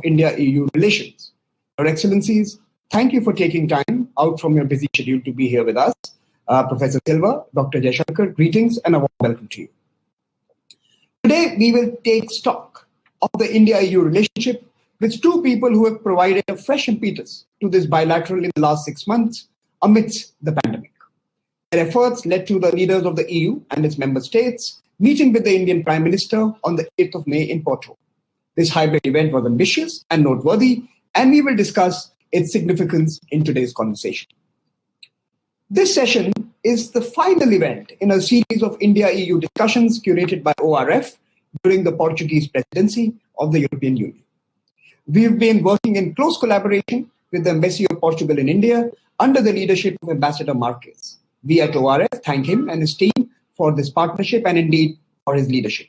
India-EU relations. Your Excellencies, thank you for taking time out from your busy schedule to be here with us. Professor Silva, Dr. Jaishankar, greetings and a warm welcome to you. Today, we will take stock of the India-EU relationship with two people who have provided a fresh impetus to this bilateral in the last 6 months amidst the pandemic. Their efforts led to the leaders of the EU and its member states meeting with the Indian Prime Minister on the 8th of May in Portugal. This hybrid event was ambitious and noteworthy, and we will discuss its significance in today's conversation. This session is the final event in a series of India-EU discussions curated by ORF during the Portuguese presidency of the European Union. We've been working in close collaboration with the Embassy of Portugal in India under the leadership of Ambassador Marques. We at ORF thank him and his team for this partnership and indeed for his leadership.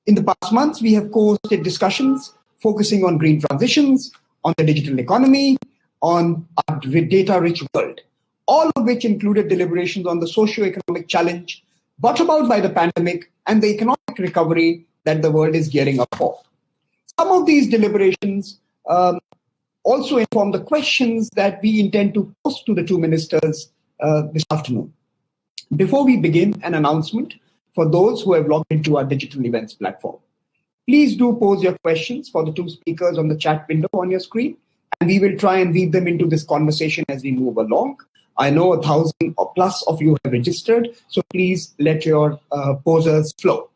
In the past months, we have co-hosted discussions focusing on green transitions, on the digital economy, on our data-rich world, all of which included deliberations on the socio-economic challenge brought about by the pandemic and the economic recovery that the world is gearing up for. Some of these deliberations also inform the questions that we intend to pose to the two ministers this afternoon. Before we begin, an announcement for those who have logged into our digital events platform. Please do pose your questions for the two speakers on the chat window on your screen, and we will try and weave them into this conversation as we move along. I know 1,000 or plus of you have registered, so please let your posers flow.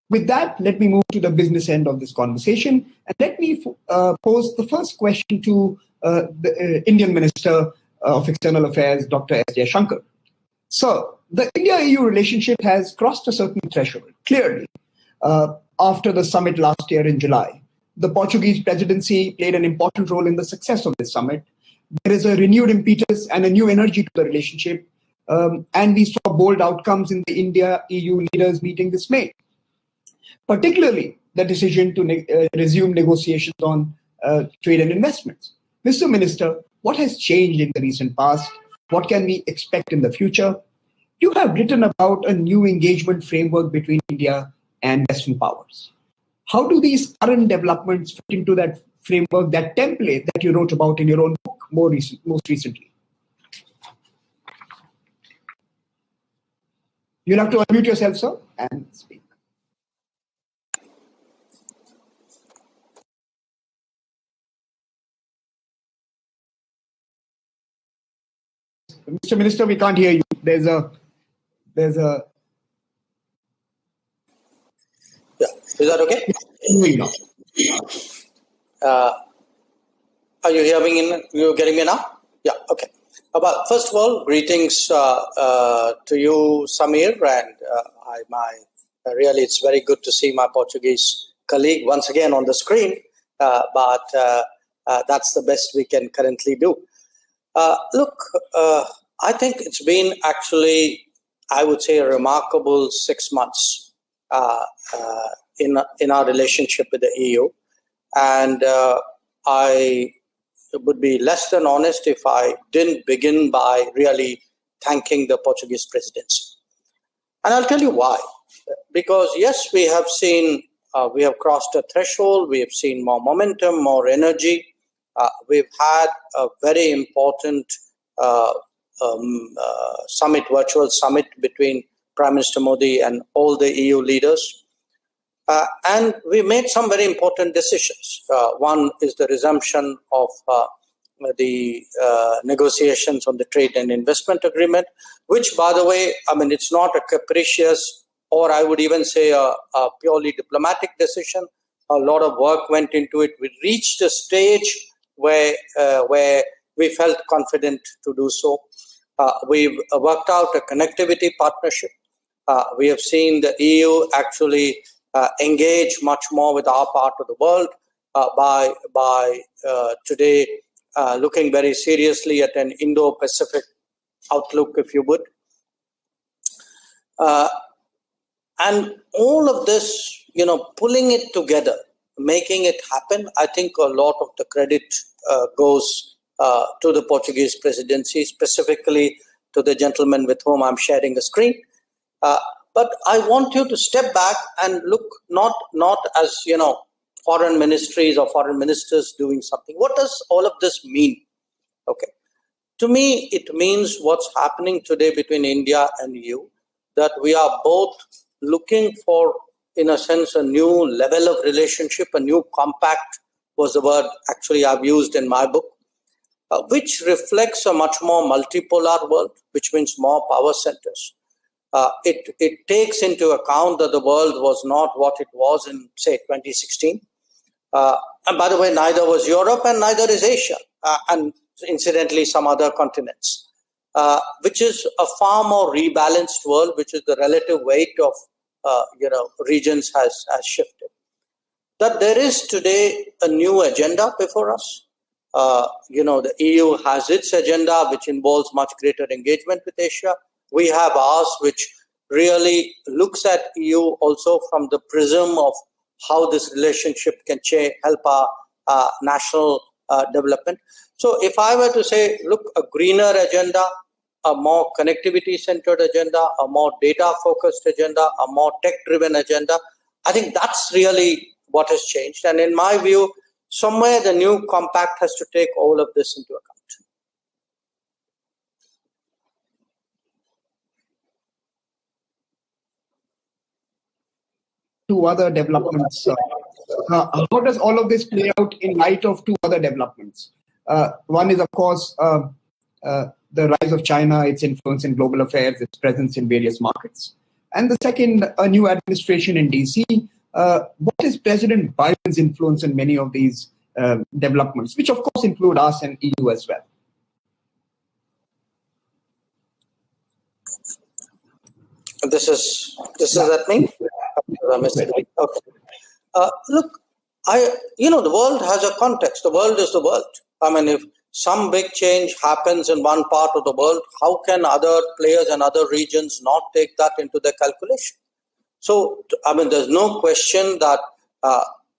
With that, let me move to the business end of this conversation, and let me pose the first question to the Indian Minister of External Affairs, Dr. S. Jaishankar. So, the India-EU relationship has crossed a certain threshold, clearly, after the summit last year in July. The Portuguese presidency played an important role in the success of this summit. There is a renewed impetus and a new energy to the relationship, and we saw bold outcomes in the India-EU leaders meeting this May, particularly the decision to resume negotiations on trade and investments. Mr. Minister, what has changed in the recent past? What can we expect in the future? You have written about a new engagement framework between India and Western powers. How do these current developments fit into that framework, that template that you wrote about in your own book most recently? You'll have to unmute yourself, sir, and speak. Mr. Minister, we can't hear you. There's a. Yeah. Is that okay? Are you hearing me? You getting me now? Yeah. Okay. Well, first of all, greetings to you, Samir, and really, it's very good to see my Portuguese colleague once again on the screen. But that's the best we can currently do. Look, I think it's been actually, I would say, a remarkable 6 months in our relationship with the EU. And I would be less than honest if I didn't begin by really thanking the Portuguese presidency. And I'll tell you why. Because yes, we have seen, we have crossed a threshold, we have seen more momentum, more energy. We've had a very important summit, virtual summit between Prime Minister Modi and all the EU leaders. And we made some very important decisions. One is the resumption of the negotiations on the trade and investment agreement, which, by the way, I mean, it's not a capricious, or I would even say a purely diplomatic decision. A lot of work went into it. We reached a stage where we felt confident to do so. We've worked out a connectivity partnership. We have seen the EU actually engage much more with our part of the world by today looking very seriously at an Indo-Pacific outlook, if you would. And all of this, pulling it together, making it happen, I think a lot of the credit goes to the Portuguese presidency, specifically to the gentleman with whom I'm sharing a screen. But I want you to step back and look not as, foreign ministries or foreign ministers doing something. What does all of this mean? Okay. To me, it means what's happening today between India and EU, that we are both looking for, in a sense, a new level of relationship, a new compact was the word actually I've used in my book, which reflects a much more multipolar world, which means more power centers. It takes into account that the world was not what it was in, say, 2016. And by the way, neither was Europe and neither is Asia, and incidentally some other continents, which is a far more rebalanced world, which is the relative weight of regions has shifted. That there is today a new agenda before us. The EU has its agenda, which involves much greater engagement with Asia. We have ours, which really looks at EU also from the prism of how this relationship can help our national development. So if I were to say, look, a greener agenda, a more connectivity-centered agenda, a more data-focused agenda, a more tech-driven agenda, I think that's really what has changed. And in my view, somewhere the new compact has to take all of this into account. Two other developments. How does all of this play out in light of two other developments? One is, of course, the rise of China, its influence in global affairs, its presence in various markets. And the second, a new administration in DC. What is President Biden's influence in many of these developments, which of course include us and EU as well? This is at me? Okay. Look, the world has a context. The world is the world. I mean, if some big change happens in one part of the world, how can other players and other regions not take that into their calculation? So, I mean, there's no question that,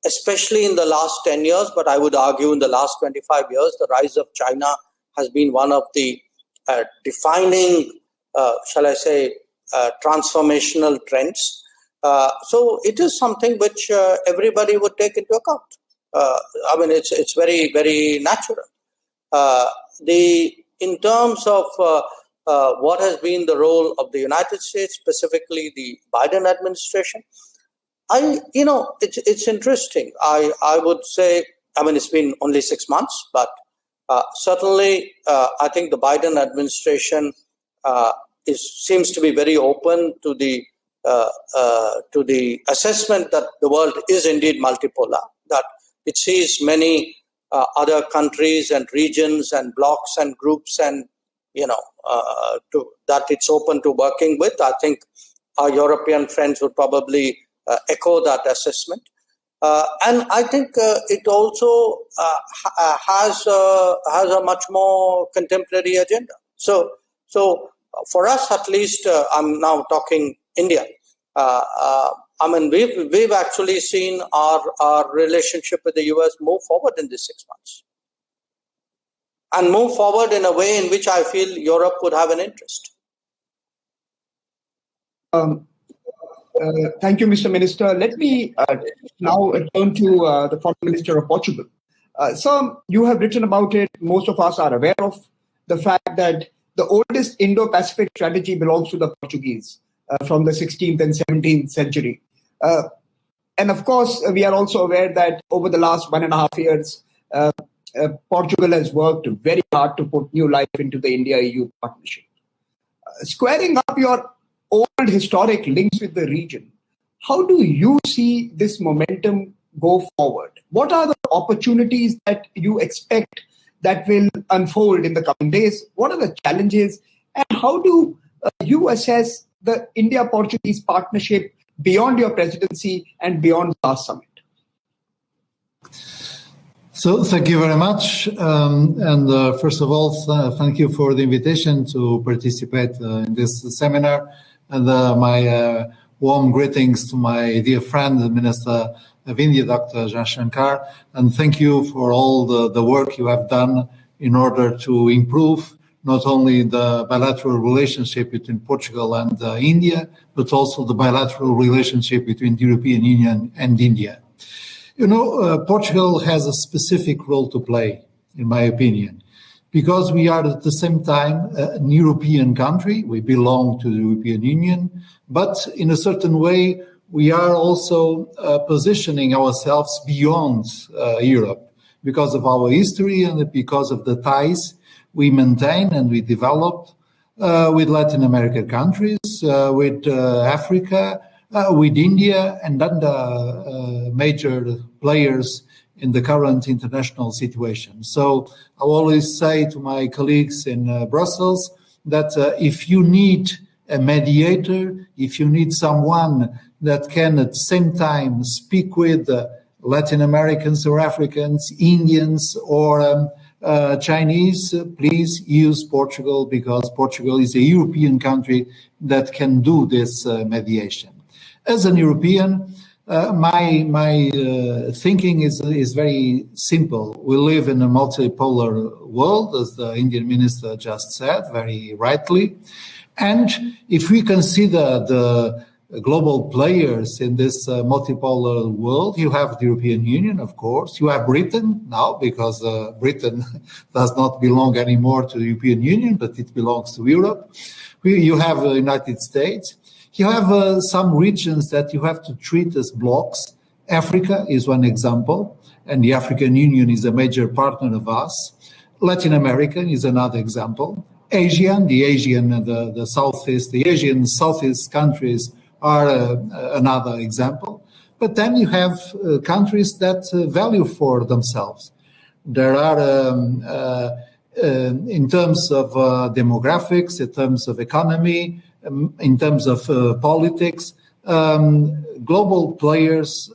especially in the last 10 years, but I would argue in the last 25 years, the rise of China has been one of the defining, transformational trends. So it is something which everybody would take into account. I mean, it's very, very natural. In terms of what has been the role of the United States, specifically the Biden administration, it's interesting. I would say, I mean, it's been only 6 months, but certainly I think the Biden administration seems to be very open to the assessment that the world is indeed multipolar, that it sees many other countries and regions and blocks and groups and, that it's open to working with. I think our European friends would probably echo that assessment. And I think it also has a much more contemporary agenda. So for us, at least, I'm now talking India. I mean, we've actually seen our relationship with the US move forward in these 6 months, and move forward in a way in which I feel Europe would have an interest. Thank you, Mr. Minister. Let me now turn to the Foreign Minister of Portugal. Sir, you have written about it. Most of us are aware of the fact that the oldest Indo-Pacific strategy belongs to the Portuguese from the 16th and 17th century. And of course, we are also aware that over the last 1.5 years, Portugal has worked very hard to put new life into the India-EU partnership. Squaring up your old historic links with the region, how do you see this momentum go forward? What are the opportunities that you expect that will unfold in the coming days? What are the challenges? And how do you assess the India-Portuguese partnership beyond your presidency and beyond the last summit? So thank you very much. And first of all, thank you for the invitation to participate in this seminar. And my warm greetings to my dear friend, the Minister of India, Dr. Jaishankar. And thank you for all the work you have done in order to improve not only the bilateral relationship between Portugal and India, but also the bilateral relationship between the European Union and India. Portugal has a specific role to play, in my opinion, because we are at the same time an European country. We belong to the European Union, but in a certain way, we are also positioning ourselves beyond Europe because of our history and because of the ties we maintain and we develop with Latin American countries, with Africa, with India, and other major players in the current international situation. So I always say to my colleagues in Brussels that if you need a mediator, if you need someone that can at the same time speak with Latin Americans or Africans, Indians or Chinese, please use Portugal, because Portugal is a European country that can do this mediation. As an European, my thinking is very simple. We live in a multipolar world, as the Indian minister just said, very rightly. And if we consider the global players in this multipolar world, you have the European Union, of course. You have Britain now, because Britain does not belong anymore to the European Union, but it belongs to Europe. You have the United States. You have some regions that you have to treat as blocks. Africa is one example, and the African Union is a major partner of us. Latin America is another example. The Asian Southeast countries are another example. But then you have countries that value for themselves. There are, in terms of demographics, in terms of economy, in terms of politics, global players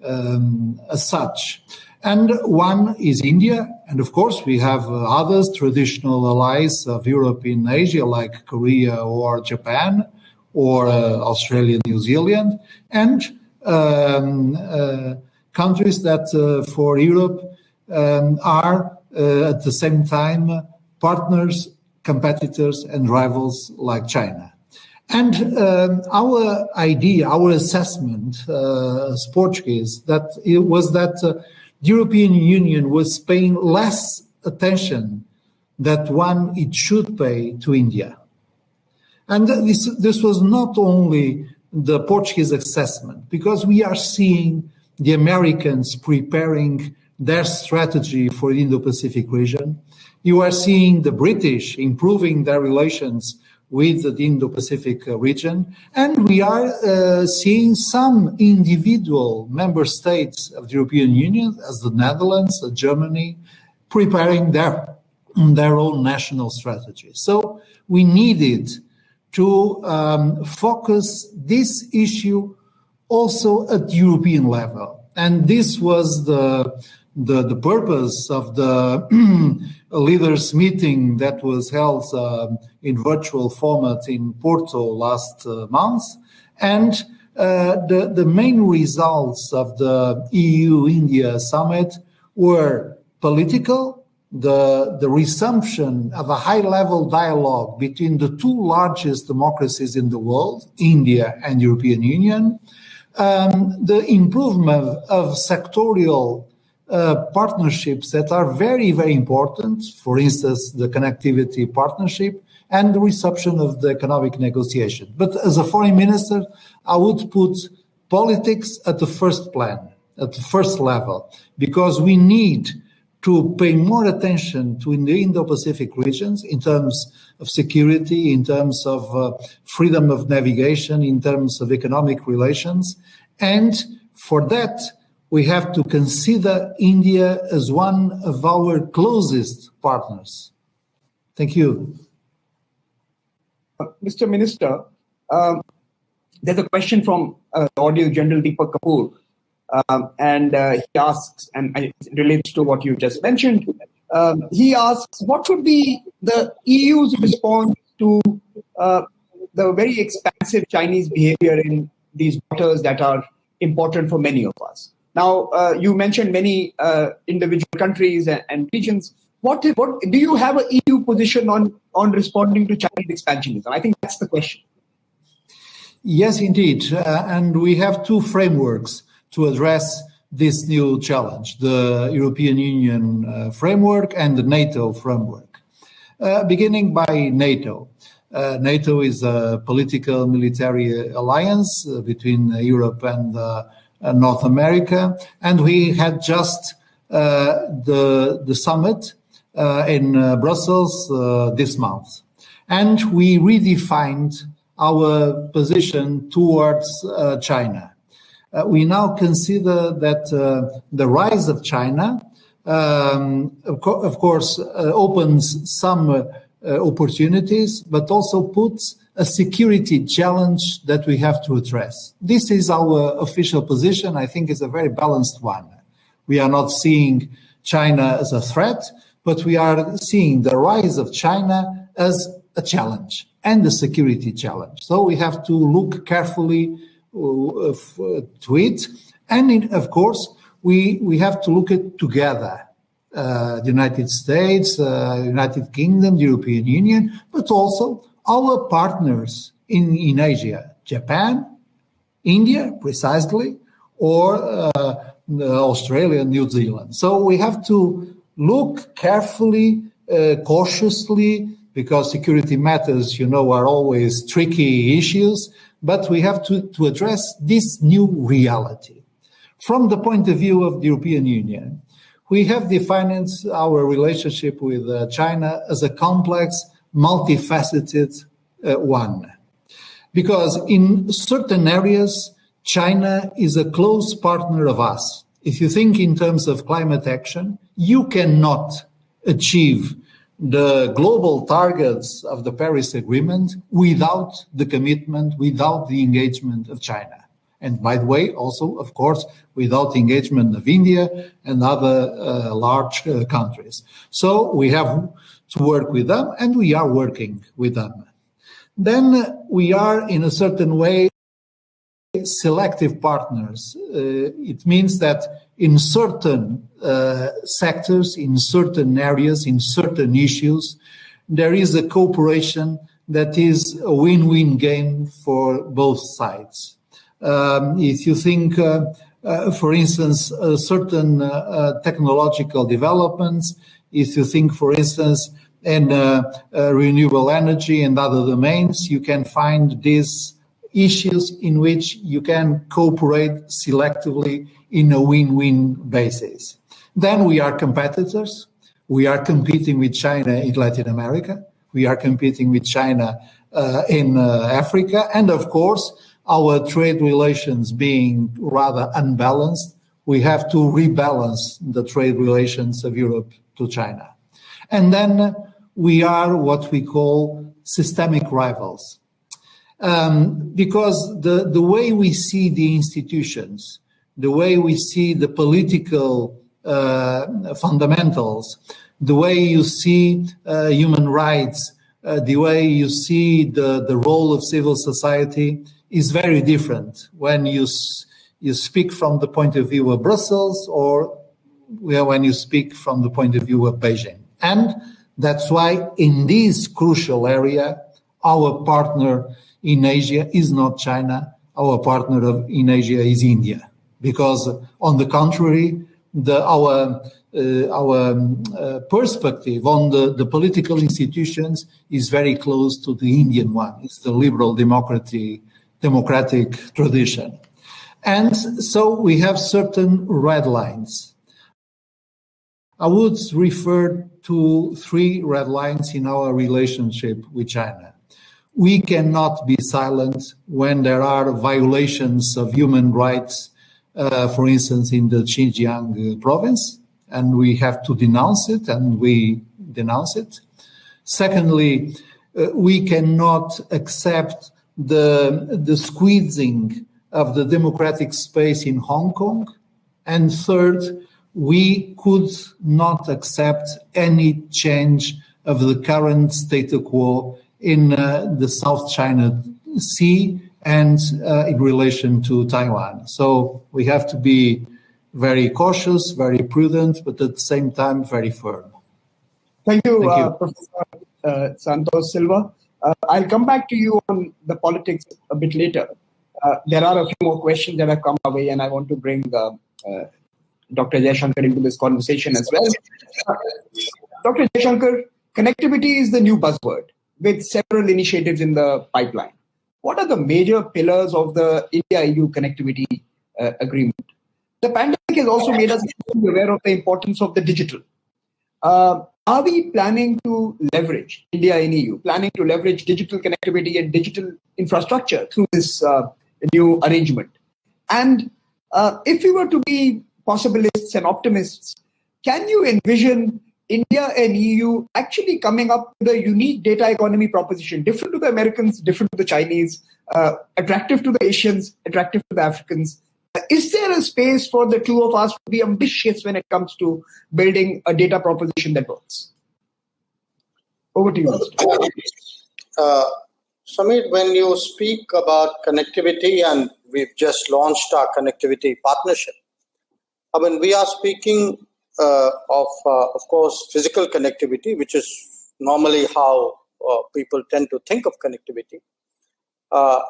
as such. And one is India. And of course, we have others, traditional allies of Europe in Asia, like Korea or Japan, or Australia, New Zealand, and countries that for Europe are at the same time partners, competitors, and rivals like China. And our idea, our assessment as Portuguese, was that the European Union was paying less attention than it should pay to India. And this was not only the Portuguese assessment, because we are seeing the Americans preparing their strategy for the Indo-Pacific region. You are seeing the British improving their relations with the Indo-Pacific region. And we are seeing some individual member states of the European Union, as the Netherlands, Germany, preparing their own national strategy. So we needed to focus this issue also at the European level. And this was the purpose of the leaders meeting that was held in virtual format in Porto last month. And the main results of the EU-India summit were political, the resumption of a high-level dialogue between the two largest democracies in the world, India and European Union, the improvement of sectorial partnerships that are very, very important, for instance, the connectivity partnership, and the resumption of the economic negotiation. But as a foreign minister, I would put politics at the first plan, at the first level, because we need to pay more attention to the Indo-Pacific regions in terms of security, in terms of freedom of navigation, in terms of economic relations. And for that, we have to consider India as one of our closest partners. Thank you. Mr. Minister, there's a question from audience, General Deepak Kapoor. And he asks, and it relates to what you just mentioned, he asks, what would be the EU's response to the very expansive Chinese behavior in these waters that are important for many of us? Now, you mentioned many individual countries and regions. What do you have an EU position on responding to Chinese expansionism? I think that's the question. Yes, indeed. And we have two frameworks to address this new challenge, the European Union framework and the NATO framework. Beginning by NATO. NATO is a political military alliance between Europe and North America, and we had just the summit in Brussels this month. And we redefined our position towards China. We now consider that the rise of China, of course, opens some opportunities, but also puts a security challenge that we have to address. This is our official position. I think it's a very balanced one. We are not seeing China as a threat, but we are seeing the rise of China as a challenge and a security challenge. So we have to look carefully to it. And of course, we have to look at together. The United States, United Kingdom, the European Union, but also our partners in Asia, Japan, India, precisely, or Australia, New Zealand. So we have to look carefully, cautiously, because security matters, are always tricky issues, but we have to address this new reality. From the point of view of the European Union, we have defined our relationship with China as a complex, multifaceted one. Because in certain areas, China is a close partner of us. If you think in terms of climate action, you cannot achieve the global targets of the Paris Agreement without the commitment, without the engagement of China. And by the way, also, of course, without the engagement of India and other large countries. So we have to work with them, and we are working with them. Then we are, in a certain way, selective partners. It means that in certain sectors, in certain areas, in certain issues, there is a cooperation that is a win-win game for both sides. If you think, for instance, certain technological developments, if you think, for instance, in renewable energy and other domains, you can find these issues in which you can cooperate selectively in a win-win basis. Then we are competitors. We are competing with China in Latin America. We are competing with China in Africa. And of course, our trade relations being rather unbalanced, we have to rebalance the trade relations of Europe to China. And then we are what we call systemic rivals. Because the way we see the institutions, the way we see the political fundamentals, the way you see human rights, the way you see the role of civil society is very different when you speak from the point of view of Brussels or when you speak from the point of view of Beijing. And that's why in this crucial area, our partner in Asia is not China. Our partner in Asia is India. Because on the contrary, our perspective on the political institutions is very close to the Indian one. It's the liberal democratic tradition. And so we have certain red lines. I would refer to 3 red lines in our relationship with China. We cannot be silent when there are violations of human rights, for instance, in the Xinjiang province, and we have to denounce it, and we denounce it. Secondly, we cannot accept the squeezing of the democratic space in Hong Kong. And third, we could not accept any change of the current status quo in the South China Sea and in relation to Taiwan. So we have to be very cautious, very prudent, but at the same time, very firm. Thank you. Professor Santos Silva. I'll come back to you on the politics a bit later. There are a few more questions that have come our way, and I want to bring Dr. Jaishankar into this conversation as well. Dr. Jaishankar, connectivity is the new buzzword with several initiatives in the pipeline. What are the major pillars of the India-EU connectivity agreement? The pandemic has also made us aware of the importance of the digital. Are we planning to leverage, India and EU, planning to leverage digital connectivity and digital infrastructure through this new arrangement? And if we were to be possibilists and optimists, can you envision India and EU actually coming up with a unique data economy proposition, different to the Americans, different to the Chinese, attractive to the Asians, attractive to the Africans? Is there a space for the two of us to be ambitious when it comes to building a data proposition that works? Over to you, Mr. Samir, when you speak about connectivity, and we've just launched our connectivity partnership, I mean, we are speaking of course, physical connectivity, which is normally how people tend to think of connectivity.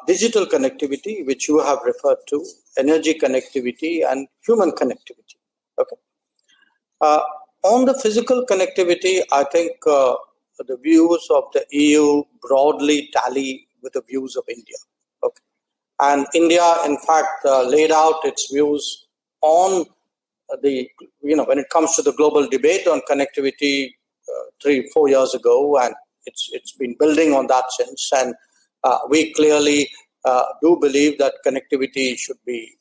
Digital connectivity, which you have referred to, energy connectivity, and human connectivity. Okay. On the physical connectivity, I think the views of the EU broadly tally with the views of India. Okay. And India, in fact, laid out its views on when it comes to the global debate on connectivity 3-4 years ago, and it's been building on that since. And we clearly do believe that connectivity should be,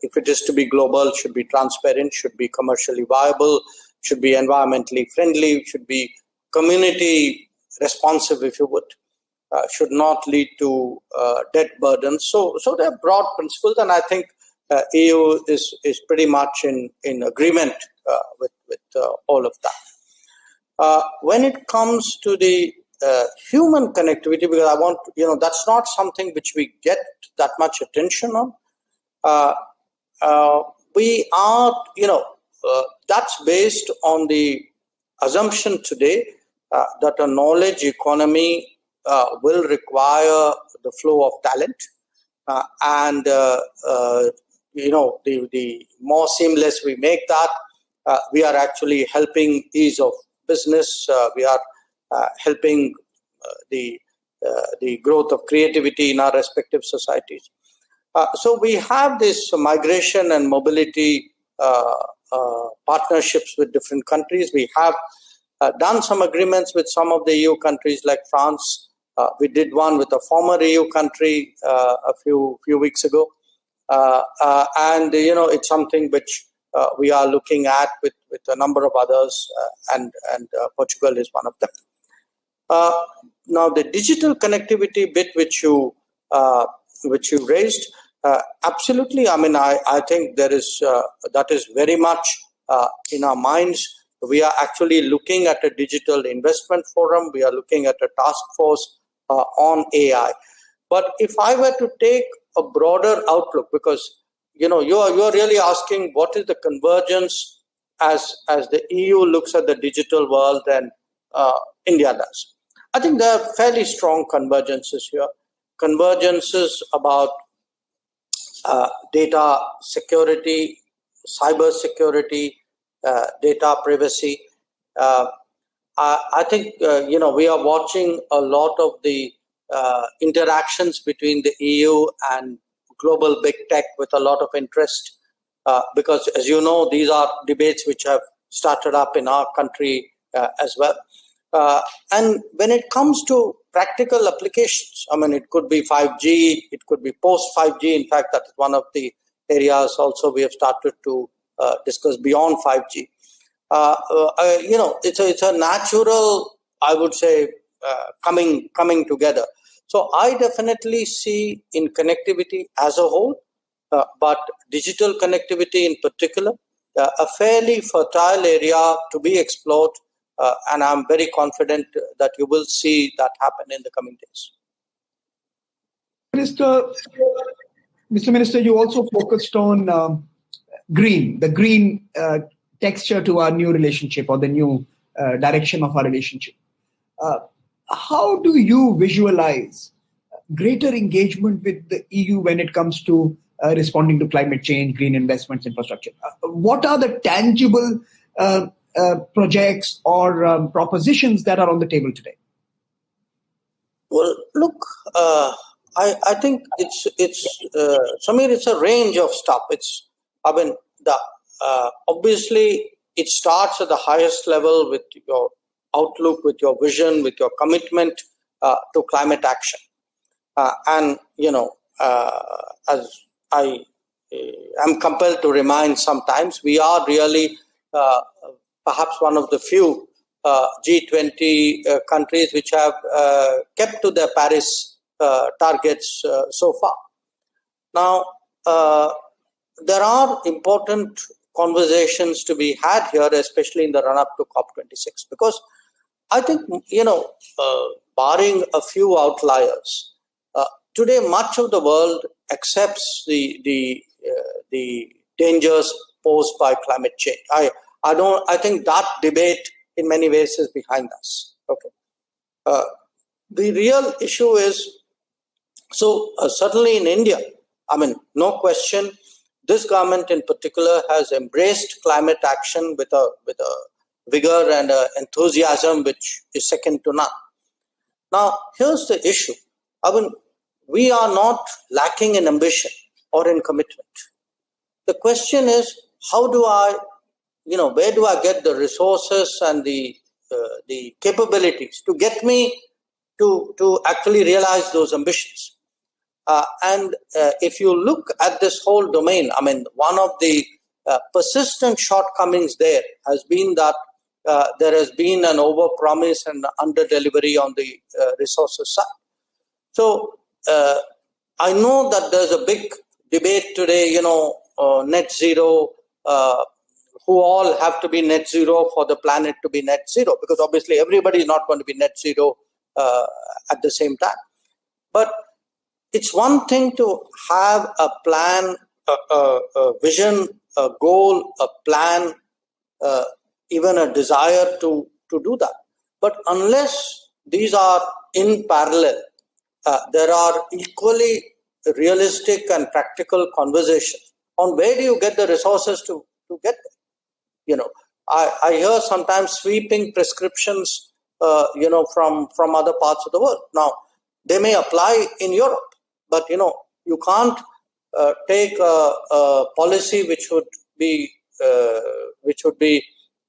if it is to be global, should be transparent, should be commercially viable, should be environmentally friendly, should be community responsive, if you would, should not lead to debt burdens. So there are broad principles, and I think EU is pretty much in agreement with all of that. When it comes to the human connectivity, because I want, that's not something which we get that much attention on. We are, that's based on the assumption today that a knowledge economy will require the flow of talent, and the more seamless we make that, we are actually helping ease of business. We are helping the growth of creativity in our respective societies. So we have this migration and mobility partnerships with different countries. We have done some agreements with some of the EU countries like France. We did one with a former EU country a few weeks ago. And it's something which we are looking at with a number of others, and Portugal is one of them. Now, the digital connectivity bit which you raised, absolutely. I mean, I think there is that is very much in our minds. We are actually looking at a digital investment forum. We are looking at a task force on AI. But if I were to take a broader outlook, because you are really asking what is the convergence as the EU looks at the digital world and India does. I think there are fairly strong convergences here. Convergences about data security, cyber security, data privacy. I think we are watching a lot of the interactions between the EU and global big tech with a lot of interest, because, as you know, these are debates which have started up in our country as well. And when it comes to practical applications, I mean, it could be 5G, it could be post 5G. In fact, that is one of the areas also we have started to discuss beyond 5G. It's a natural, I would say, coming together. So I definitely see in connectivity as a whole, but digital connectivity in particular, a fairly fertile area to be explored, and I'm very confident that you will see that happen in the coming days. Mr. Minister, you also focused on the green texture to our new relationship, or the new direction of our relationship. How do you visualize greater engagement with the EU when it comes to responding to climate change, green investments, infrastructure. What are the tangible projects or propositions that are on the table today? Well, look, I think it's Samir, it's a range of stuff. Obviously it starts at the highest level with your outlook, with your vision, with your commitment to climate action. And as I am compelled to remind sometimes, we are really perhaps one of the few G20 countries which have kept to their Paris targets so far. Now, there are important conversations to be had here, especially in the run-up to COP26, because I think, barring a few outliers, today much of the world accepts the dangers posed by climate change. I think that debate in many ways is behind us. Okay. The real issue is, certainly in India, no question, this government in particular has embraced climate action with a vigor and enthusiasm which is second to none. Now, here's the issue. We are not lacking in ambition or in commitment. The question is, where do I get the resources and the capabilities to get me to actually realize those ambitions? And if you look at this whole domain, one of the persistent shortcomings there has been that there has been an over-promise and under-delivery on the resources side. So I know that there's a big debate today, net zero, who all have to be net zero for the planet to be net zero, because obviously everybody is not going to be net zero at the same time. But it's one thing to have a plan, a vision, a goal, a plan, even a desire to do that. But unless these are in parallel, there are equally realistic and practical conversations on where do you get the resources to get there. I hear sometimes sweeping prescriptions, from other parts of the world. Now, they may apply in Europe, but you can't take a policy which would be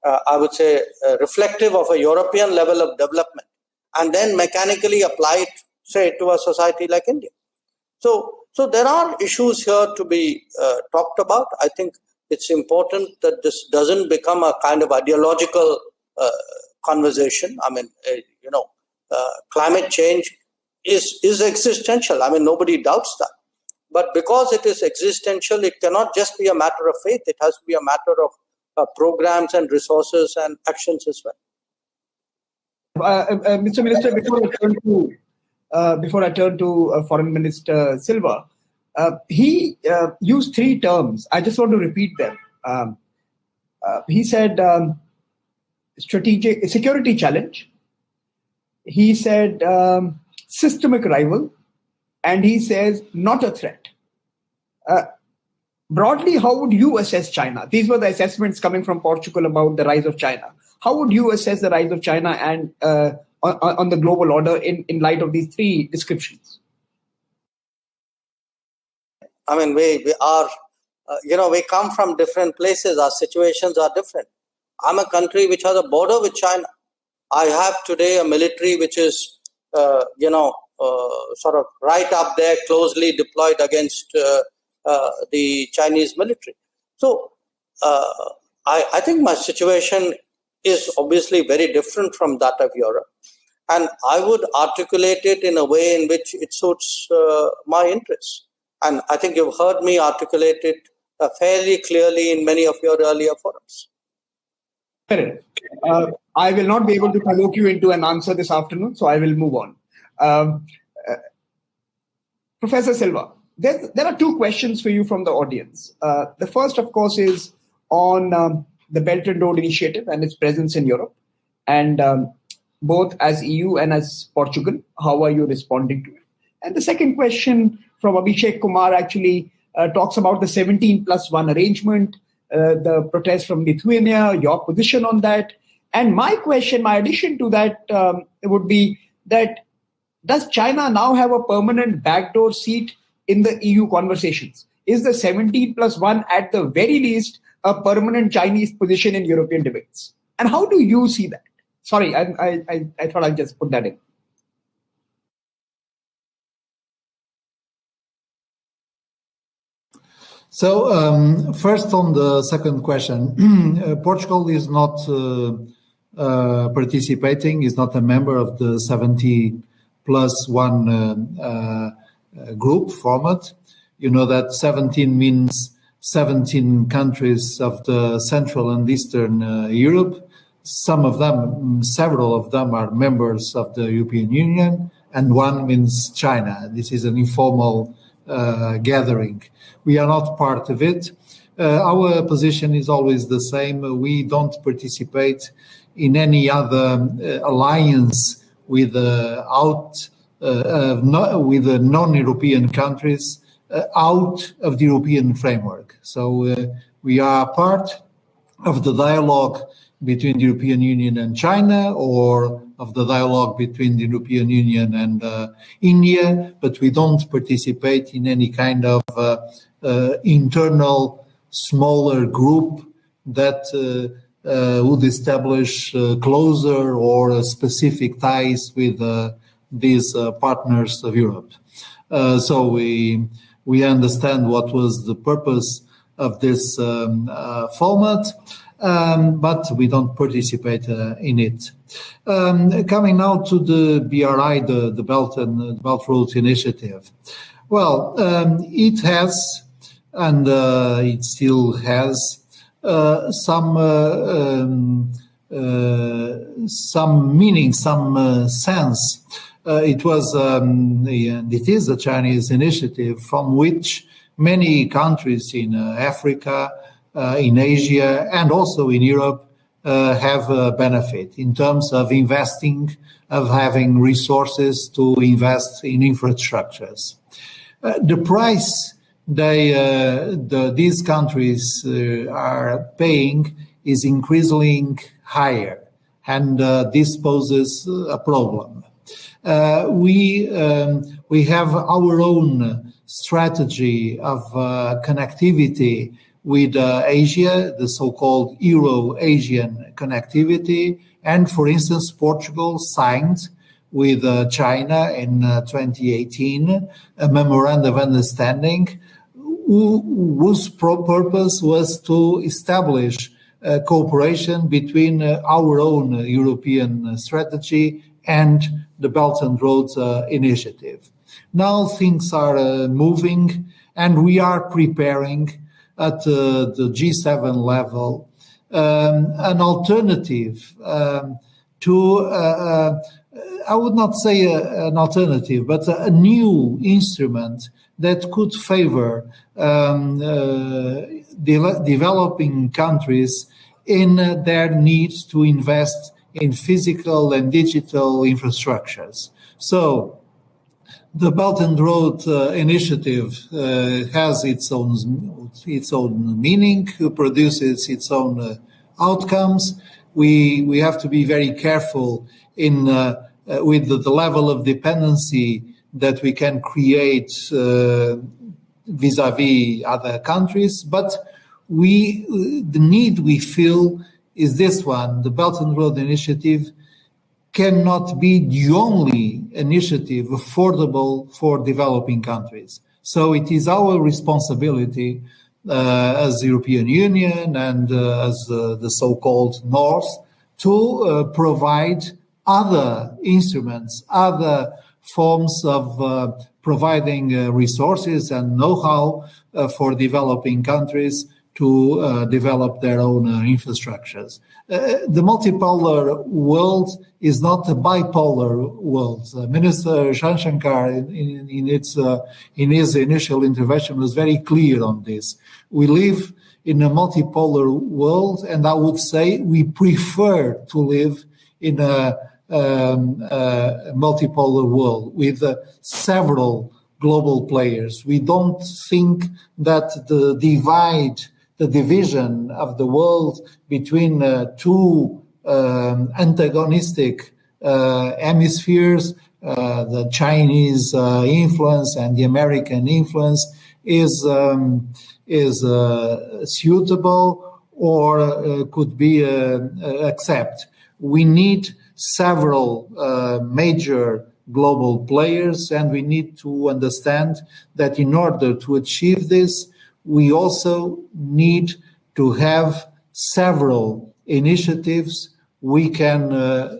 I would say reflective of a European level of development and then mechanically apply it, say, to a society like India. So there are issues here to be talked about. I think it's important that this doesn't become a kind of ideological conversation. Climate change is existential. Nobody doubts that. But because it is existential, it cannot just be a matter of faith. It has to be a matter of programs and resources and actions as well. Mr. Minister, before I turn to Foreign Minister Silva, he used three terms. I just want to repeat them. He said strategic security challenge. He said systemic rival, and he says not a threat. Broadly, how would you assess China? These were the assessments coming from Portugal about the rise of China. How would you assess the rise of China and on the global order in light of these three descriptions? We are, we come from different places. Our situations are different. I'm a country which has a border with China. I have today a military which is, sort of right up there, closely deployed against the Chinese military. So I think my situation is obviously very different from that of Europe. And I would articulate it in a way in which it suits my interests. And I think you've heard me articulate it fairly clearly in many of your earlier forums. I will not be able to provoke you into an answer this afternoon, so I will move on. Professor Silva, there are two questions for you from the audience. The first, of course, is on the Belt and Road Initiative and its presence in Europe. And both as EU and as Portugal, how are you responding to it? And the second question from Abhishek Kumar, actually, talks about the 17+1 arrangement, the protest from Lithuania, your position on that. And my addition to that would be that does China now have a permanent backdoor seat in the EU conversations? Is the 17+1 at the very least a permanent Chinese position in European debates? And how do you see that? Sorry, I thought I'd just put that in. So first on the second question, Portugal is not participating, is not a member of the 70+1 group format. You know that 17 means 17 countries of the Central and Eastern Europe. Several of them are members of the European Union, and one means China. This is an informal gathering. We are not part of it. Our position is always the same. We don't participate in any other alliance with non-European countries out of the European framework. So we are part of the dialogue between the European Union and China, or of the dialogue between the European Union and India, but we don't participate in any kind of internal smaller group that would establish closer or specific ties with these partners of Europe. So we understand what was the purpose of this format, but we don't participate in it. Coming now to the BRI, the Belt Road Initiative. Well, it has, and it still has, some meaning, some sense. It was, and it is a Chinese initiative from which many countries in Africa, in Asia, and also in Europe have a benefit in terms of investing, of having resources to invest in infrastructures. The price these countries are paying is increasingly higher, and this poses a problem. We have our own strategy of connectivity with Asia, the so-called Euro-Asian connectivity, and for instance, Portugal signed with China in 2018 a memorandum of understanding whose purpose was to establish cooperation between our own European strategy and the Belt and Road Initiative. Now things are moving, and we are preparing at the G7 level an alternative to, I would not say an alternative, but a new instrument that could favor developing countries in their needs to invest in physical and digital infrastructures. So the Belt and Road Initiative has its own meaning, produces its own outcomes. We have to be very careful in with the level of dependency that we can create vis-a-vis other countries, but the need we feel is this one. The Belt and Road Initiative cannot be the only initiative affordable for developing countries. So it is our responsibility as the European Union and as the so-called North to provide other instruments, other forms of providing resources and know-how for developing countries to develop their own infrastructures. The multipolar world is not a bipolar world. Minister Shankar, in his initial intervention, was very clear on this. We live in a multipolar world, and I would say we prefer to live in a multipolar world with several global players. We don't think that the division of the world between two antagonistic hemispheres, the Chinese influence and the American influence, is suitable or could be accepted. We need several major global players, and we need to understand that in order to achieve this, we also need to have several initiatives we can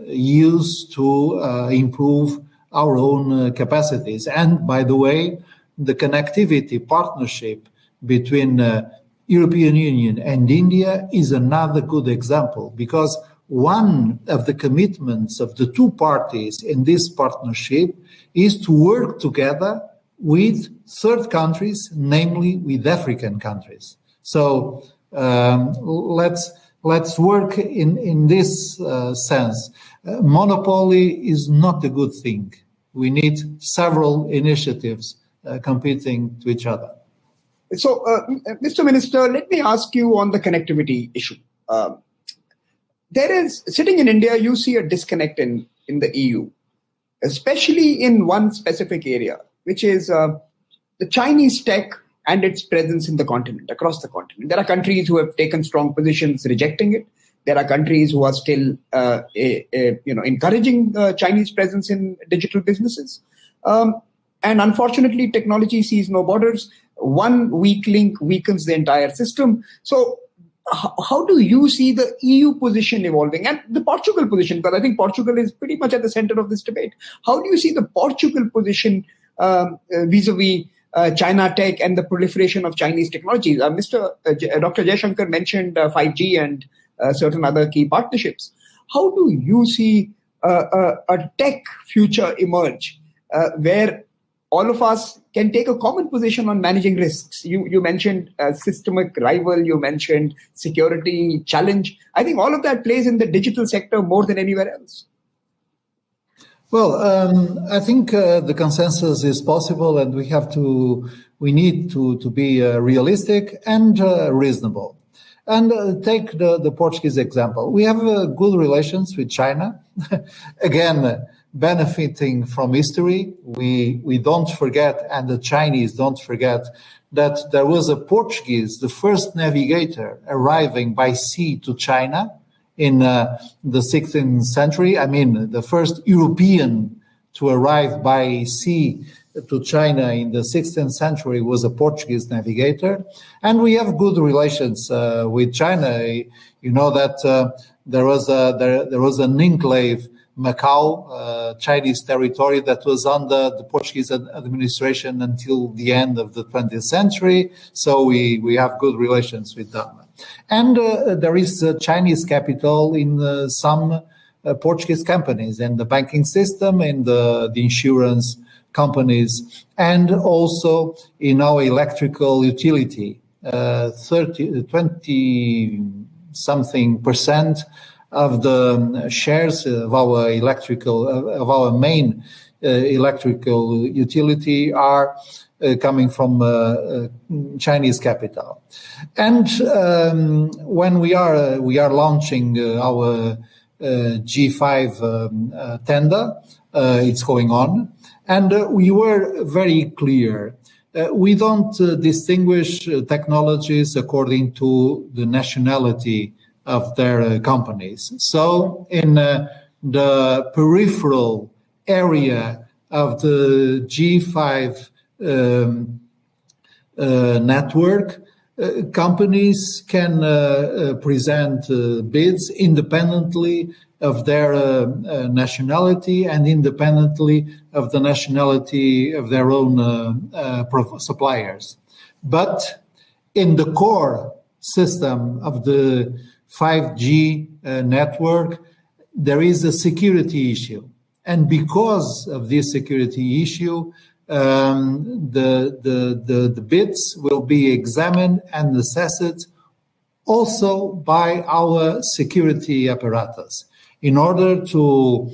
use to improve our own capacities. And by the way, the connectivity partnership between European Union and India is another good example, because one of the commitments of the two parties in this partnership is to work together with third countries, namely with African countries. So let's work in this sense. Monopoly is not a good thing. We need several initiatives competing to each other. So, Mr. Minister, let me ask you on the connectivity issue. There is, sitting in India, you see a disconnect in the EU, especially in one specific area, which is the Chinese tech and its presence in the continent, across the continent. There are countries who have taken strong positions rejecting it. There are countries who are still encouraging Chinese presence in digital businesses. And unfortunately, technology sees no borders. One weak link weakens the entire system. So how do you see the EU position evolving and the Portugal position? Because I think Portugal is pretty much at the center of this debate. How do you see the Portugal position vis-a-vis China tech and the proliferation of Chinese technologies? Dr. Jaishankar mentioned 5G and certain other key partnerships. How do you see a tech future emerge where all of us can take a common position on managing risks? You mentioned systemic rival, you mentioned security challenge. I think all of that plays in the digital sector more than anywhere else. Well, I think the consensus is possible, and we need to be realistic and reasonable. And take the Portuguese example. We have good relations with China. Again, benefiting from history, we don't forget, and the Chinese don't forget, that there was a Portuguese, the first navigator arriving by sea to China in the 16th century. I mean, the first European to arrive by sea to China in the 16th century was a Portuguese navigator. And we have good relations with China. You know that there was an enclave, Macau, Chinese territory, that was under the Portuguese administration until the end of the 20th century. So we have good relations with them. And there is Chinese capital in some Portuguese companies, in the banking system, in the insurance companies, and also in our electrical utility. 20-something% of the shares of our main electrical utility are coming from Chinese capital. And when we are launching our G5 tender, it's going on, and we were very clear. We don't distinguish technologies according to the nationality of their companies. So in the peripheral area of the G5 network, companies can present bids independently of their nationality and independently of the nationality of their own suppliers. But in the core system of the 5G network, there is a security issue. And because of this security issue, the bids will be examined and assessed also by our security apparatus in order to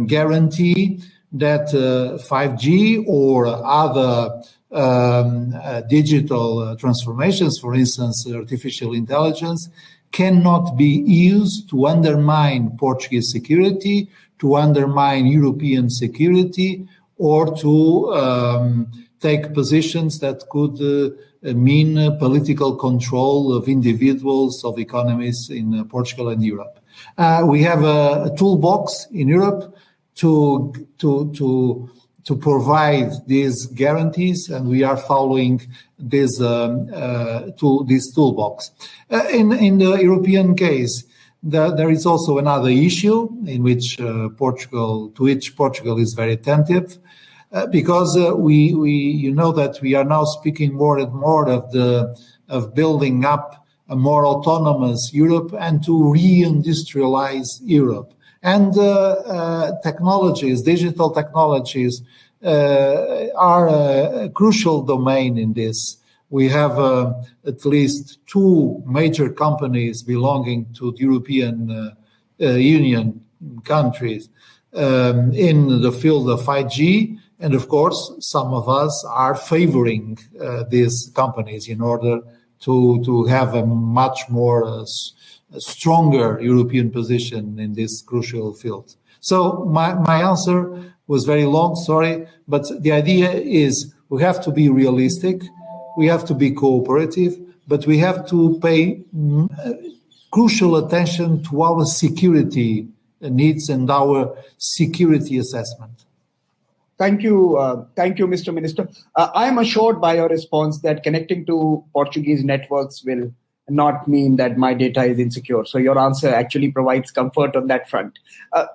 guarantee that 5G or other digital transformations, for instance, artificial intelligence, cannot be used to undermine Portuguese security, to undermine European security, or to take positions that could mean political control of individuals, of economies in Portugal and Europe. We have a toolbox in Europe to provide these guarantees, and we are following this toolbox. In the European case, there is also another issue in which Portugal is very attentive, because you know that we are now speaking more and more of building up a more autonomous Europe and to reindustrialize Europe. And digital technologies, are a crucial domain in this. We have at least 2 major companies belonging to the European Union countries in the field of 5G. And of course, some of us are favoring these companies in order to have a much more stronger European position in this crucial field. So my answer was very long, sorry, but the idea is we have to be realistic, we have to be cooperative, but we have to pay crucial attention to our security needs and our security assessment. Thank you, Mr. Minister. I am assured by your response that connecting to Portuguese networks will not mean that my data is insecure. So your answer actually provides comfort on that front.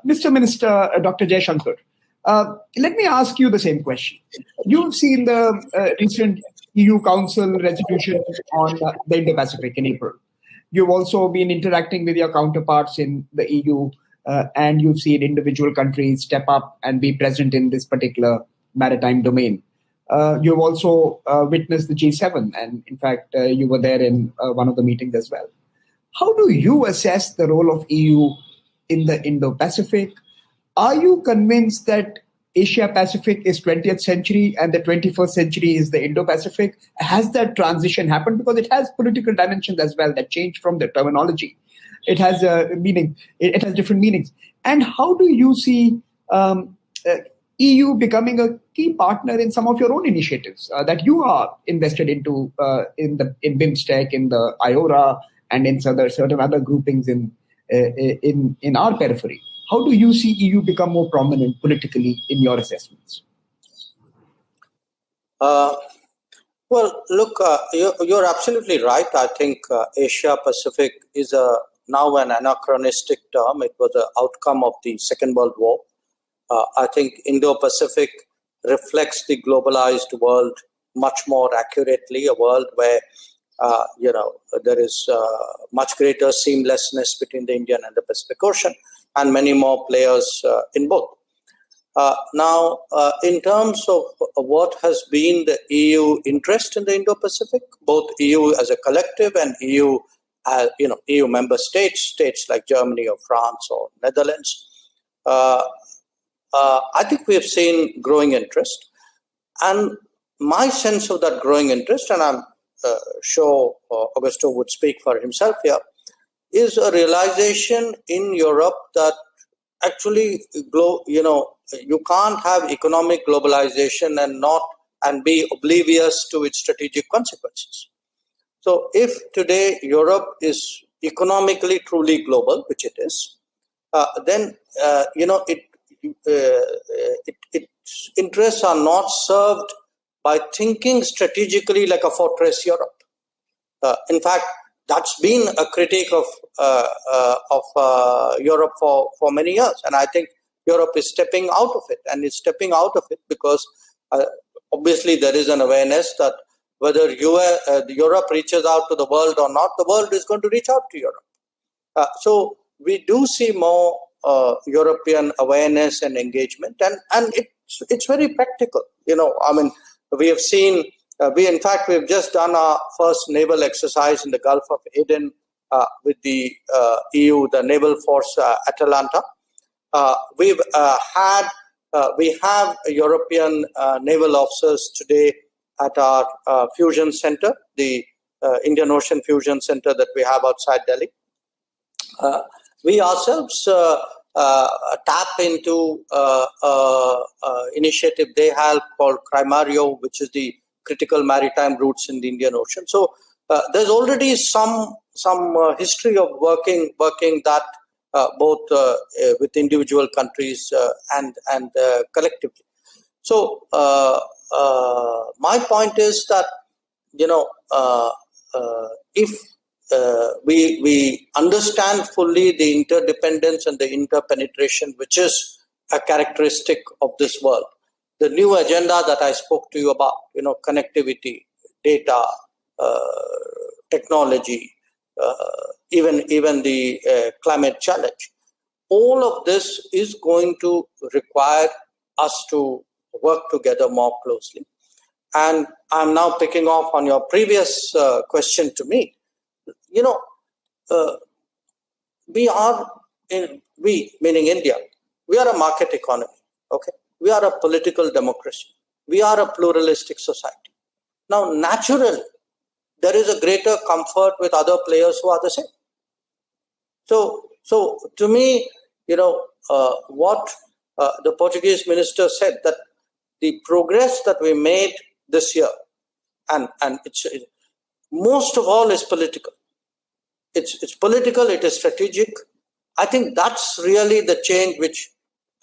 Mr. Minister, Dr. Jaishankar, let me ask you the same question. You've seen the recent EU Council resolution on the Indo-Pacific in April. You've also been interacting with your counterparts in the EU, and you've seen individual countries step up and be present in this particular maritime domain. You've also witnessed the G7, and in fact, you were there in one of the meetings as well. How do you assess the role of EU in the Indo-Pacific? Are you convinced that Asia-Pacific is 20th century and the 21st century is the Indo-Pacific? Has that transition happened? Because it has political dimensions as well that change from the terminology. It has a meaning. It has different meanings. And how do you see EU becoming a key partner in some of your own initiatives that you are invested into in BIMSTEC, in the IORA, and in certain other groupings in our periphery? How do you see EU become more prominent politically in your assessments? Well, look, you're absolutely right. I think Asia-Pacific is now an anachronistic term. It was an outcome of the Second World War. I think Indo-Pacific reflects the globalized world much more accurately, a world where there is much greater seamlessness between the Indian and the Pacific Ocean, and many more players in both. Now, in terms of what has been the EU interest in the Indo-Pacific, both EU as a collective and EU member states like Germany or France or Netherlands, I think we have seen growing interest. And my sense of that growing interest, and I'm sure Augusto would speak for himself here, is a realization in Europe that actually, you can't have economic globalization and be oblivious to its strategic consequences. So if today Europe is economically truly global, which it is, then its interests are not served by thinking strategically like a fortress Europe. In fact, that's been a critique of Europe for many years, and I think Europe is stepping out of it, and it's stepping out of it because obviously there is an awareness that whether Europe reaches out to the world or not, the world is going to reach out to Europe. So we do see more European awareness and engagement, and it's very practical. We have seen. We've just done our first naval exercise in the Gulf of Aden with the EU, the Naval Force Atalanta. We've had we have European naval officers today at our fusion center, the Indian Ocean Fusion Center that we have outside Delhi. We ourselves tap into initiative they have called CRIMARIO, which is the critical maritime routes in the Indian Ocean. So there's already some history of working that both with individual countries and collectively. So my point is that if we understand fully the interdependence and the interpenetration, which is a characteristic of this world, the new agenda that I spoke to you about, connectivity, data, technology, even the climate challenge, all of this is going to require us to work together more closely. And I'm now picking off on your previous question to me. We, meaning India, we are a market economy, okay? We are a political democracy. We are a pluralistic society. Now, naturally, there is a greater comfort with other players who are the same. So to me, what the Portuguese minister said, that the progress that we made this year, and it's most of all is political. It's political, it is strategic. I think that's really the change which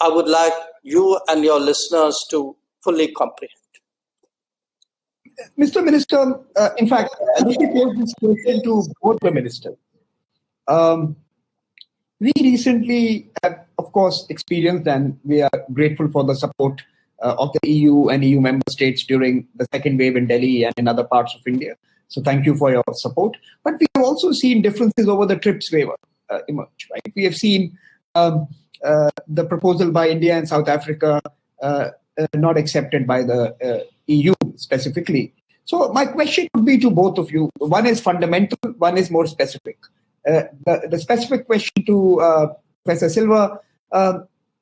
I would like you and your listeners to fully comprehend. Mr. Minister, in fact, let me pose this question to both the ministers. We recently have, of course, experienced, and we are grateful for the support of the EU and EU member states during the second wave in Delhi and in other parts of India. So thank you for your support. But we have also seen differences over the TRIPS waiver emerge, right? We have seen the proposal by India and South Africa not accepted by the EU specifically. So my question would be to both of you. One is fundamental, one is more specific. The specific question to Professor Silva,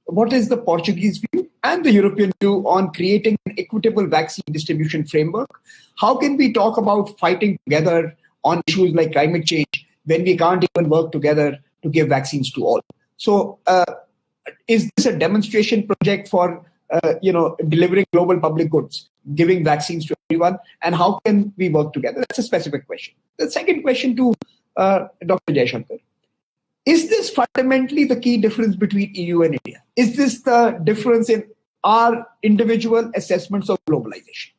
what is the Portuguese view and the European view on creating an equitable vaccine distribution framework? How can we talk about fighting together on issues like climate change when we can't even work together to give vaccines to all? So is this a demonstration project for delivering global public goods, giving vaccines to everyone? And how can we work together? That's a specific question. The second question to Dr. Jaishankar. Is this fundamentally the key difference between EU and India? Is this the difference in our individual assessments of globalization?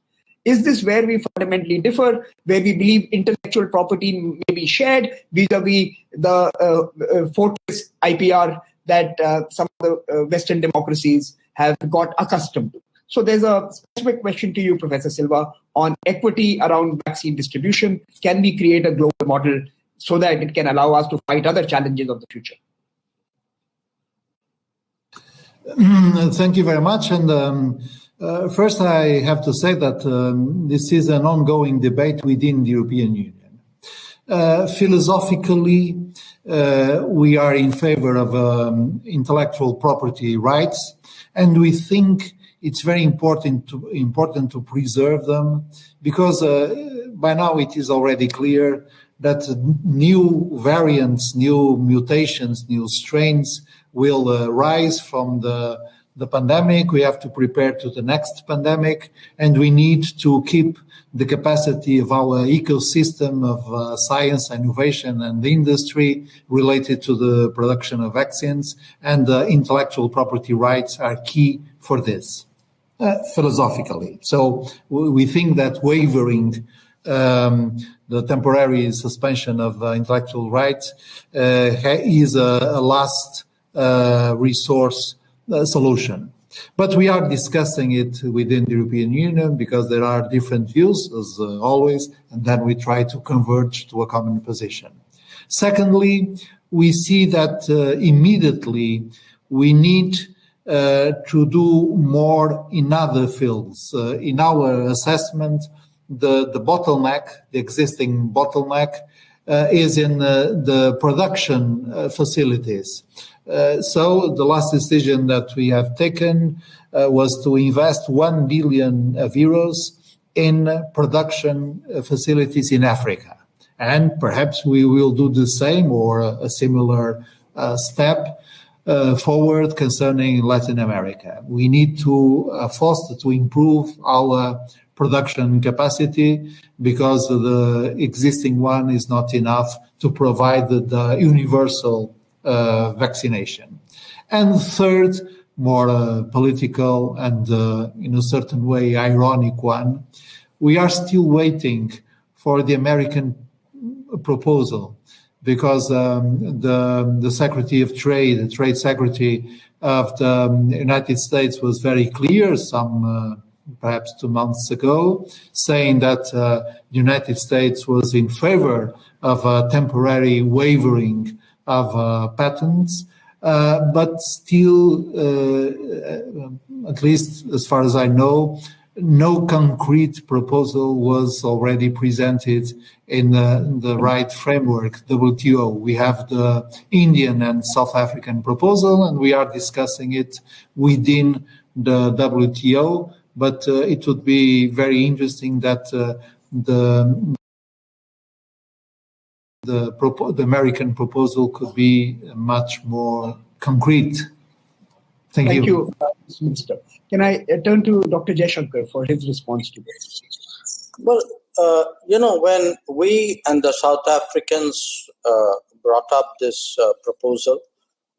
Is this where we fundamentally differ, where we believe intellectual property may be shared vis-a-vis the fortress IPR that some of the Western democracies have got accustomed to? So there's a specific question to you, Professor Silva, on equity around vaccine distribution. Can we create a global model so that it can allow us to fight other challenges of the future? Thank you very much. And first, I have to say that this is an ongoing debate within the European Union. Philosophically, we are in favor of intellectual property rights, and we think it's very important to preserve them, because by now it is already clear that new variants, new mutations, new strains will rise from the pandemic. We have to prepare to the next pandemic, and we need to keep the capacity of our ecosystem of science, innovation, and industry related to the production of vaccines, and intellectual property rights are key for this, philosophically. So we think that waiving the temporary suspension of intellectual rights is a last resource solution. But we are discussing it within the European Union because there are different views, as always, and then we try to converge to a common position. Secondly, we see that immediately we need to do more in other fields. In our assessment, the existing bottleneck is in the production facilities. So the last decision that we have taken was to invest 1 billion euros in production facilities in Africa. And perhaps we will do the same or a similar step forward concerning Latin America. We need to foster, to improve our production capacity because the existing one is not enough to provide the universal vaccination. And third, more political and in a certain way ironic one, we are still waiting for the American proposal because the Secretary of Trade, the Trade Secretary of the United States was very clear perhaps 2 months ago, saying that the United States was in favor of a temporary waiving of patents, but still, at least as far as I know, no concrete proposal was already presented in the right framework, WTO. We have the Indian and South African proposal, and we are discussing it within the WTO, but it would be very interesting that the American proposal could be much more concrete. Thank you. Mr. Minister. Can I turn to Dr. Jaishankar for his response to this? Well, when we and the South Africans brought up this proposal,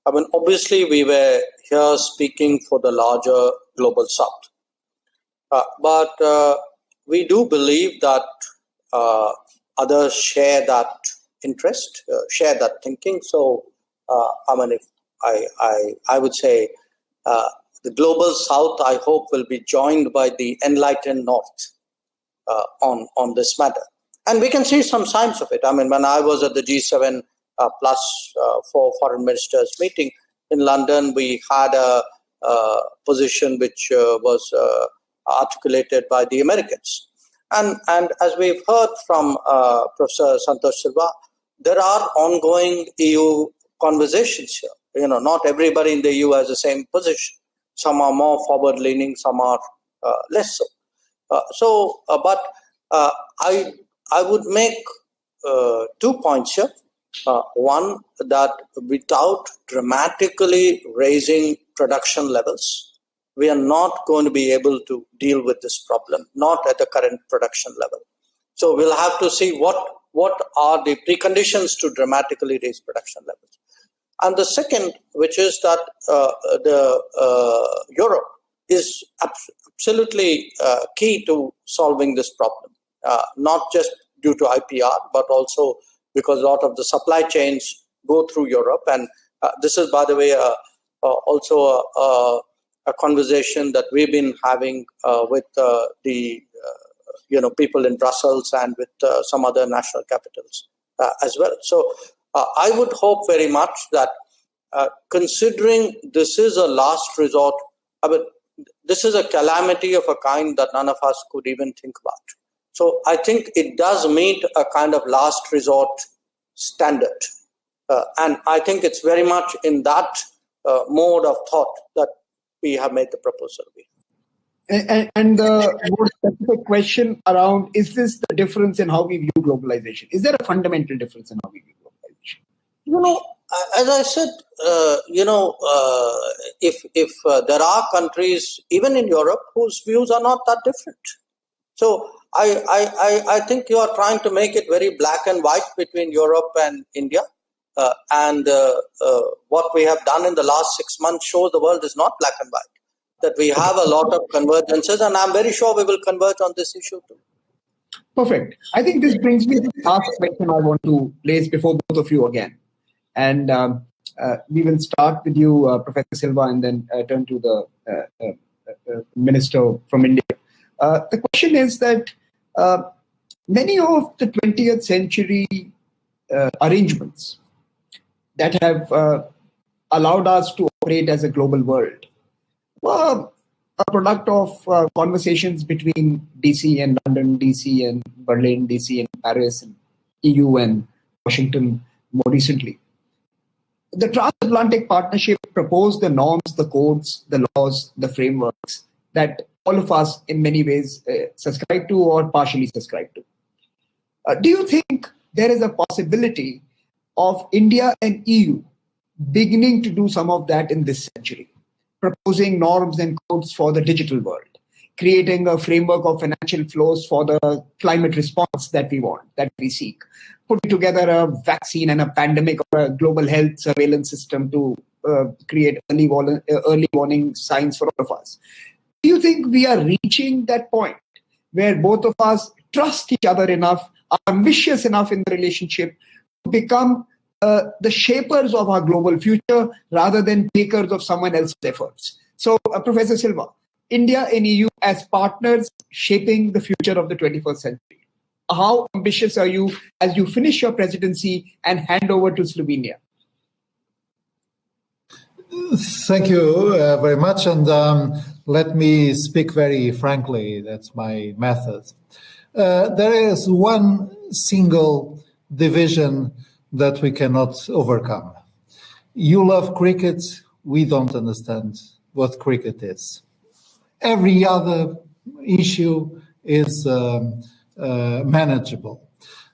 I mean, obviously we were here speaking for the larger global South. But we do believe that others share that interest, share that thinking. So, I mean, if I would say the global South, I hope, will be joined by the enlightened North on this matter. And we can see some signs of it. I mean, when I was at the G7 plus 4 foreign ministers meeting in London, we had a position which was articulated by the Americans. And as we've heard from Professor Santosh Silva, there are ongoing EU conversations here. You know, not everybody in the EU has the same position. Some are more forward-leaning, some are less so. But I would make 2 points here. One, that without dramatically raising production levels, we are not going to be able to deal with this problem, not at the current production level. So we'll have to see what are the preconditions to dramatically raise production levels. And the second, which is that Europe is absolutely key to solving this problem, not just due to IPR, but also because a lot of the supply chains go through Europe. And this is, by the way, also a conversation that we've been having with the people in Brussels and with some other national capitals as well. So I would hope very much that considering this is a last resort, I mean, this is a calamity of a kind that none of us could even think about. So I think it does meet a kind of last resort standard. And I think it's very much in that mode of thought that we have made the proposal. And the more specific question around, is this the difference in how we view globalization? Is there a fundamental difference in how we view globalization? As I said, if there are countries, even in Europe, whose views are not that different. So I think you are trying to make it very black and white between Europe and India. And what we have done in the last 6 months shows the world is not black and white, that we have a lot of convergences, and I'm very sure we will converge on this issue too. Perfect. I think this brings me to the last question I want to place before both of you again. And we will start with you, Professor Silva, and then turn to the Minister from India. The question is that many of the 20th century arrangements that have allowed us to operate as a global world were a product of conversations between DC and London, DC and Berlin, DC and Paris, and EU and Washington more recently. The transatlantic partnership proposed the norms, the codes, the laws, the frameworks that all of us in many ways subscribe to or partially subscribe to. Do you think there is a possibility of India and EU beginning to do some of that in this century, proposing norms and codes for the digital world, creating a framework of financial flows for the climate response that we want, that we seek, putting together a vaccine and a pandemic or a global health surveillance system to create early warning signs for all of us? Do you think we are reaching that point where both of us trust each other enough, are ambitious enough in the relationship to become the shapers of our global future rather than takers of someone else's efforts? So, Professor Silva, India and EU as partners shaping the future of the 21st century. How ambitious are you as you finish your presidency and hand over to Slovenia? Thank you very much. And let me speak very frankly. That's my method. There is one single division that we cannot overcome. You love cricket. We don't understand what cricket is. Every other issue is manageable.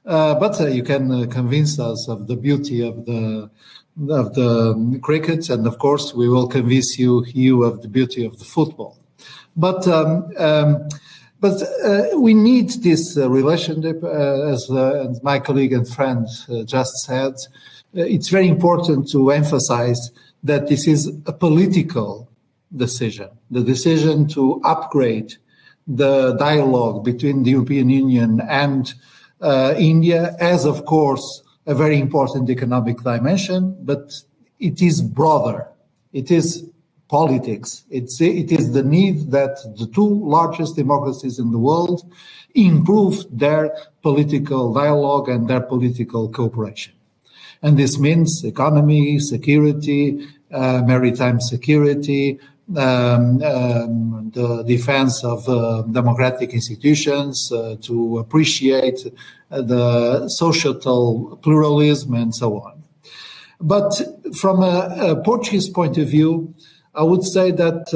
But you can convince us of the beauty of the cricket, and of course we will convince you of the beauty of the football. But we need this relationship, as my colleague and friend just said. It's very important to emphasize that this is a political decision, the decision to upgrade the dialogue between the European Union and India as, of course, a very important economic dimension, but it is broader. It is politics. It is the need that the two largest democracies in the world improve their political dialogue and their political cooperation. And this means economy, security, maritime security, the defense of democratic institutions, to appreciate the societal pluralism and so on. But from a Portuguese point of view, I would say that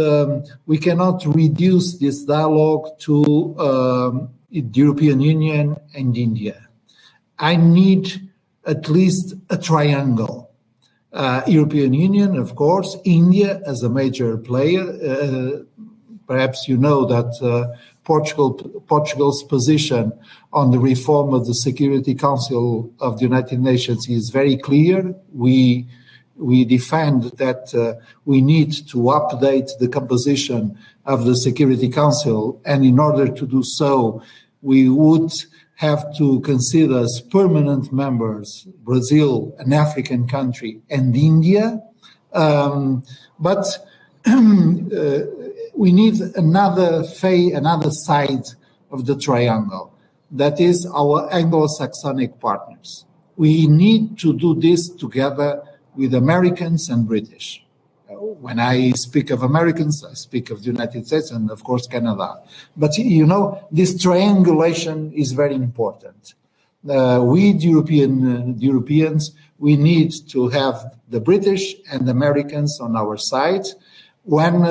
we cannot reduce this dialogue to the European Union and India. I need at least a triangle. European Union, of course, India as a major player. Perhaps you know that Portugal's position on the reform of the Security Council of the United Nations is very clear. We defend that we need to update the composition of the Security Council, and in order to do so, we would have to consider as permanent members Brazil, an African country, and India. But we need another side of the triangle. That is our Anglo-Saxonic partners. We need to do this together with Americans and British. When I speak of Americans, I speak of the United States and, of course, Canada. But, you know, this triangulation is very important. We, Europeans, we need to have the British and Americans on our side when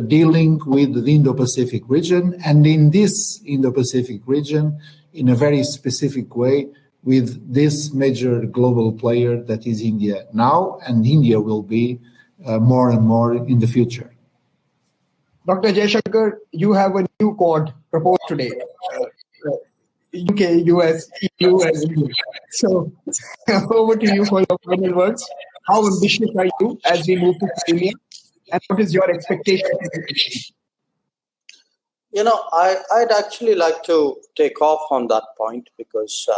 dealing with the Indo-Pacific region, and in this Indo-Pacific region, in a very specific way, with this major global player that is India now, and India will be more and more in the future. Dr. Jaishankar, you have a new quad proposed today. UK, US, EU, and India. So over to you for your final words. How ambitious are you as we move to Slovenia? And what is your expectation? You know, I'd actually like to take off on that point because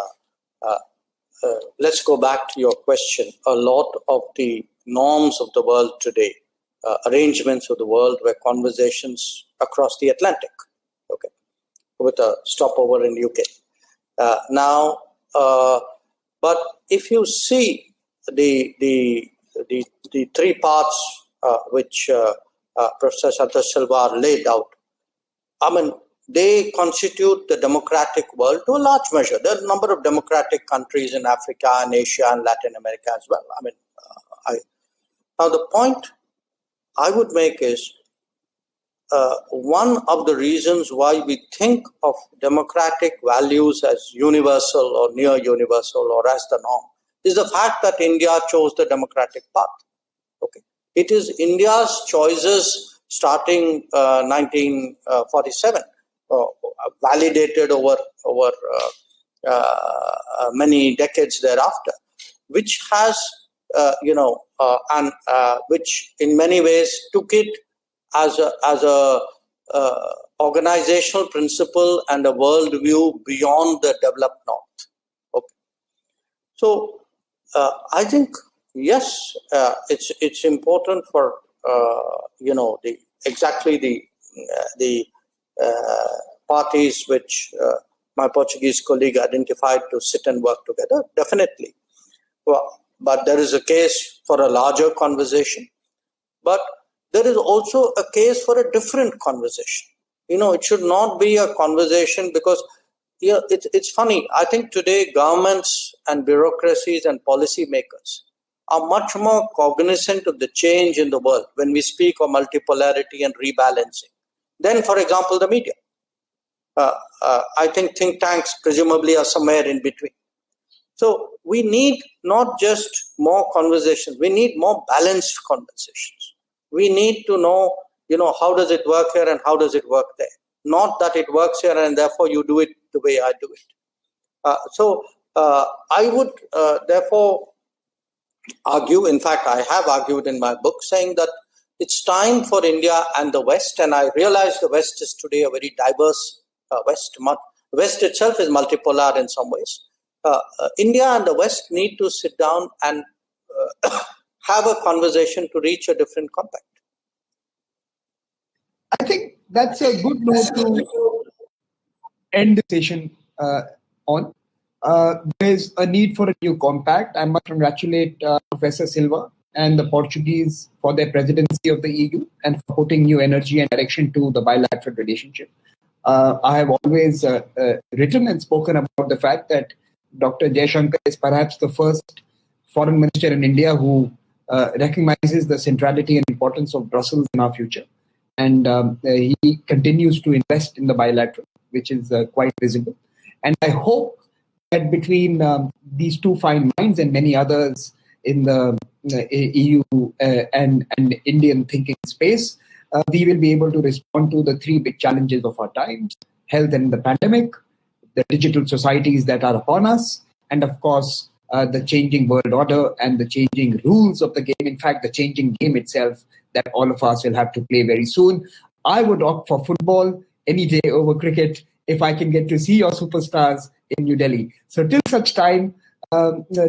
let's go back to your question. A lot of the norms of the world today, arrangements of the world, were conversations across the Atlantic, okay, with a stopover in UK. But if you see the three parts which Professor Santos Silva laid out, I mean, they constitute the democratic world to a large measure. There are a number of democratic countries in Africa and Asia and Latin America as well. I mean, now the point I would make is one of the reasons why we think of democratic values as universal or near universal or as the norm is the fact that India chose the democratic path. Okay, it is India's choices starting 1947, validated over many decades thereafter, which has which in many ways took it as a organizational principle and a worldview beyond the developed north. Okay, so I think yes, it's important for the parties which my Portuguese colleague identified to sit and work together. Definitely, but there is a case for a larger conversation. But there is also a case for a different conversation. It should not be a conversation because it's funny. I think today governments and bureaucracies and policymakers are much more cognizant of the change in the world when we speak of multipolarity and rebalancing than, for example, the media. I think think tanks presumably are somewhere in between. So we need not just more conversations, we need more balanced conversations. We need to know, how does it work here and how does it work there? Not that it works here and therefore you do it the way I do it. So I would therefore argue, in fact, I have argued in my book, saying that it's time for India and the West, and I realize the West is today a very diverse West. The West itself is multipolar in some ways. India and the West need to sit down and have a conversation to reach a different compact. I think that's a good note to end the session on. There's a need for a new compact. I must congratulate Professor Silva and the Portuguese for their presidency of the EU and for putting new energy and direction to the bilateral relationship. I have always written and spoken about the fact that Dr. Jaishankar is perhaps the first foreign minister in India who recognizes the centrality and importance of Brussels in our future. And he continues to invest in the bilateral, which is quite visible. And I hope that between these two fine minds and many others in the EU and Indian thinking space, we will be able to respond to the three big challenges of our times: health and the pandemic, the digital societies that are upon us, and of course, the changing world order and the changing rules of the game. In fact, the changing game itself that all of us will have to play very soon. I would opt for football any day over cricket if I can get to see your superstars in New Delhi. So till such time,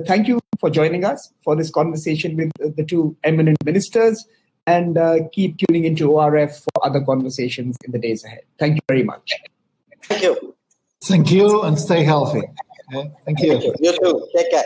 thank you for joining us for this conversation with the two eminent ministers, and keep tuning into ORF for other conversations in the days ahead. Thank you very much. Thank you. Thank you, and stay healthy. Thank you. You too. Take care.